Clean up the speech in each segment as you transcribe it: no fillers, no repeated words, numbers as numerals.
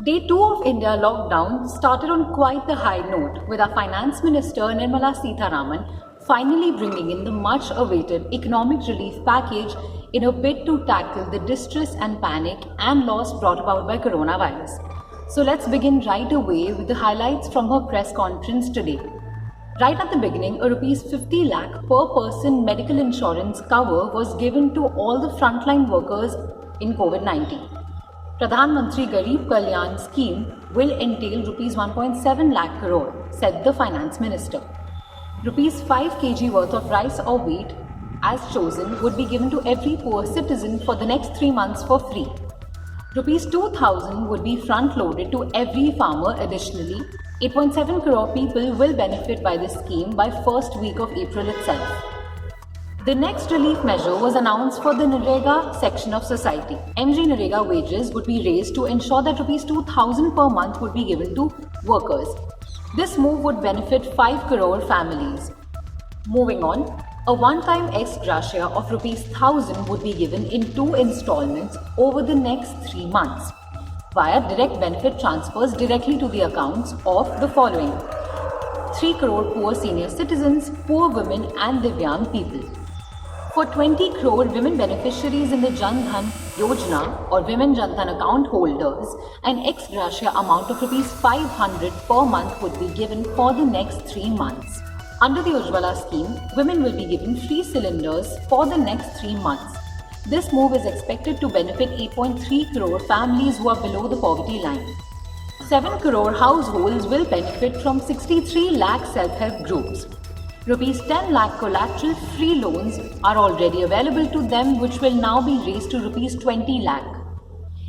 Day 2 of India lockdown started on quite the high note, with our Finance Minister Nirmala Sitharaman finally bringing in the much awaited economic relief package in a bid to tackle the distress and panic and loss brought about by coronavirus. So let's begin right away with the highlights from her press conference today. Right at the beginning, a Rs 50 lakh per person medical insurance cover was given to all the frontline workers in COVID-19. Pradhan Mantri Garib Kalyan scheme will entail Rs 1.7 lakh crore, said the Finance Minister. Rs 5 kg worth of rice or wheat, as chosen, would be given to every poor citizen for the next 3 months for free. Rs 2,000 would be front-loaded to every farmer additionally. 8.7 crore people will benefit by this scheme by first week of April itself. The next relief measure was announced for the Narega section of society. MG Narega wages would be raised to ensure that Rs 2,000 per month would be given to workers. This move would benefit 5 crore families. Moving on, a one-time ex gratia of Rs 1,000 would be given in 2 installments over the next 3 months via direct benefit transfers directly to the accounts of the following: 3 crore poor senior citizens, poor women and Divyang people. For 20 crore women beneficiaries in the Jan Dhan Yojana or Women Jan Dhan account holders, an ex gratia amount of Rs 500 per month would be given for the next 3 months. Under the Ujjwala scheme, women will be given free cylinders for the next 3 months. This move is expected to benefit 8.3 crore families who are below the poverty line. 7 crore households will benefit from 63 lakh self-help groups. Rs 10 lakh collateral free loans are already available to them, which will now be raised to Rs 20 lakh.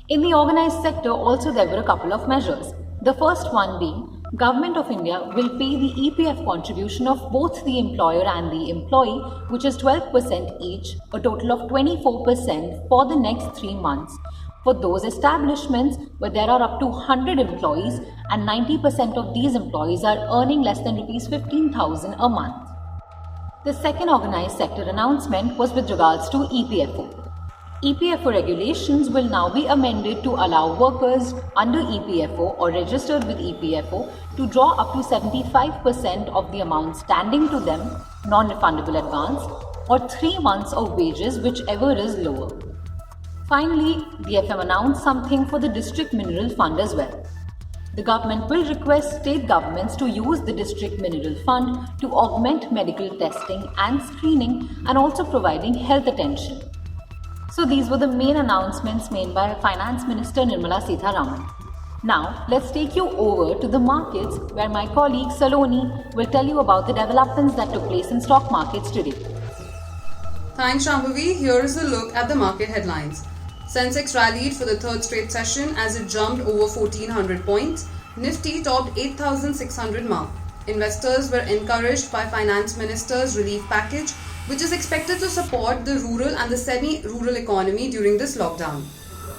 In the organized sector also there were a couple of measures. The first one being, Government of India will pay the EPF contribution of both the employer and the employee, which is 12% each, a total of 24% for the next 3 months, for those establishments where there are up to 100 employees and 90% of these employees are earning less than Rs 15,000 a month. The second organized sector announcement was with regards to EPFO. EPFO regulations will now be amended to allow workers under EPFO or registered with EPFO to draw up to 75% of the amount standing to them, non-refundable advance, or 3 months of wages, whichever is lower. Finally, the FM announced something for the District Mineral Fund as well. The government will request state governments to use the District Mineral Fund to augment medical testing and screening and also providing health attention. So these were the main announcements made by Finance Minister Nirmala Sitharaman. Now, let's take you over to the markets where my colleague Saloni will tell you about the developments that took place in stock markets today. Thanks, Shambhavi. Here is a look at the market headlines. Sensex rallied for the third straight session as it jumped over 1400 points. Nifty topped 8,600 mark. Investors were encouraged by Finance Minister's relief package, which is expected to support the rural and the semi-rural economy during this lockdown.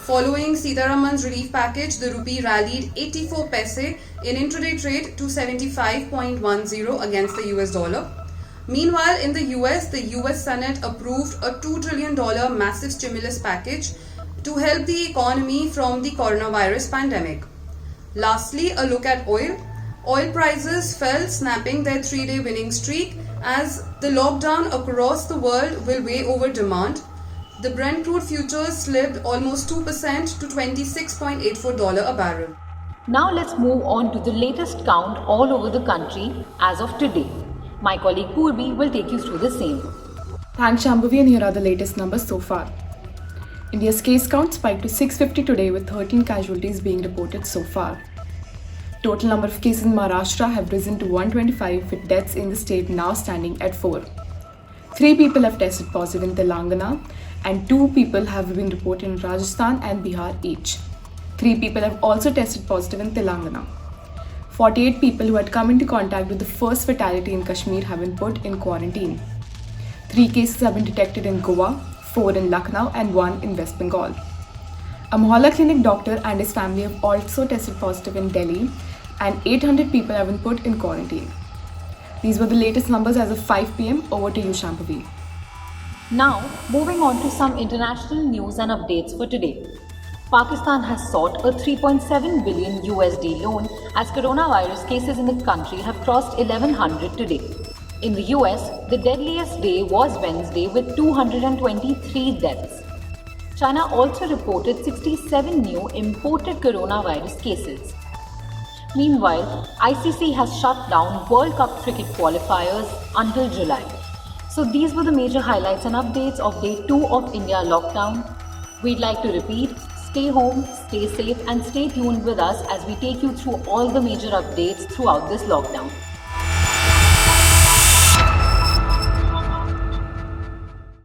Following Sitharaman's relief package, the rupee rallied 84 paise in intraday trade to 75.10 against the US dollar. Meanwhile, in the the US Senate approved a $2 trillion massive stimulus package to help the economy from the coronavirus pandemic. Lastly, a look at oil. Oil prices fell, snapping their 3-day winning streak as the lockdown across the world will weigh over demand. The Brent crude futures slipped almost 2% to $26.84 a barrel. Now let's move on to the latest count all over the country as of today. My colleague Purvi will take you through the same. Thanks, Shambhavi, and here are the latest numbers so far. India's case count spiked to 650 today, with 13 casualties being reported so far. Total number of cases in Maharashtra have risen to 125, with deaths in the state now standing at 4. 3 people have tested positive in Telangana and 2 people have been reported in Rajasthan and Bihar each. 3 people have also tested positive in Telangana. 48 people who had come into contact with the first fatality in Kashmir have been put in quarantine. 3 cases have been detected in Goa, 4 in Lucknow and 1 in West Bengal. A Mohalla clinic doctor and his family have also tested positive in Delhi, and 800 people have been put in quarantine. These were the latest numbers as of 5 p.m. Over to you, Shambhavi. Now, moving on to some international news and updates for today. Pakistan has sought a 3.7 billion USD loan as coronavirus cases in the country have crossed 1100 today. In the US, the deadliest day was Wednesday with 223 deaths. China also reported 67 new imported coronavirus cases. Meanwhile, ICC has shut down World Cup cricket qualifiers until July. So these were the major highlights and updates of Day 2 of India lockdown. We'd like to repeat, stay home, stay safe and stay tuned with us as we take you through all the major updates throughout this lockdown.